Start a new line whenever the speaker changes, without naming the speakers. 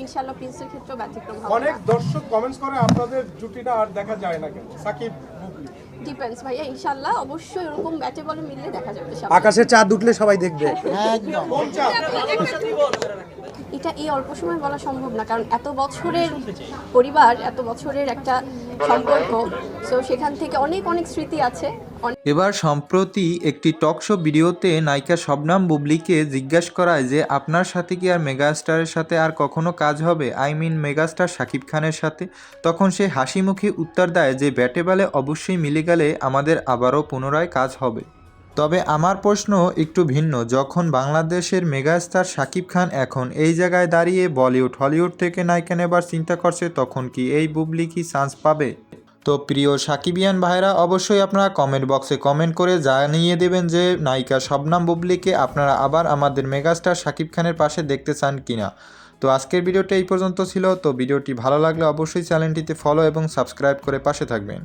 ইনশাআল্লাহ প্রিন্সের ক্ষেত্রেও ব্যতিক্রম হবে
অনেক দর্শক কমেন্টস করে আপনাদের জুটিটা আর দেখা যায় না কেন, সাকিব বুবলি।
ডিপেন্ডস ভাইয়া, ইনশাআল্লাহ অবশ্যই এরকম ব্যাটে বলে মিললে দেখা যাবে সামনে।
আকাশে চাঁদ উঠলে সবাই দেখবে।
একদম।
কোন চাপ?
এটা এই অল্প সময় বলা সম্ভব না, কারণ এত বছরের পরিবার, এত বছরের একটা সম্পর্ক, সো সেখান থেকে অনেক অনেক স্মৃতি আছে।
এবার সম্প্রতি একটি টক শো ভিডিওতে নায়িকা শবনম বুবলিকে জিজ্ঞাসা করায় যে আপনার সাথে কি আর মেগাস্টারের সাথে আর কখনো কাজ হবে, আই মিন মেগাস্টার শাকিব খানের সাথে। তখন সে হাসি মুখে উত্তর দেয় যে ব্যাটে বলে অবশ্যই মিলে গেলে আমাদের আবারও পুনরায় কাজ হবে। তবে আমার প্রশ্ন একটু ভিন্ন, যখন বাংলাদেশের মেগাস্টার শাকিব খান এখন এই জায়গায় দাঁড়িয়ে বলিউড হলিউড থেকে নায়িকা নেবার চিন্তা করছে, তখন কি এই বুবলি কি চান্স পাবে? তো প্রিয় সাকিবিয়ান ভাইরা, অবশ্যই আপনারা কমেন্ট বক্সে কমেন্ট করে জানিয়ে দেবেন যে নায়িকা শবনম বুবলিকে আপনারা আবার আমাদের মেগাস্টার শাকিব খানের পাশে দেখতে চান কিনা। তো আজকের ভিডিওটা এই পর্যন্ত ছিল। তো ভিডিওটি ভালো লাগলে অবশ্যই চ্যানেলটিতে ফলো এবং সাবস্ক্রাইব করে পাশে থাকবেন।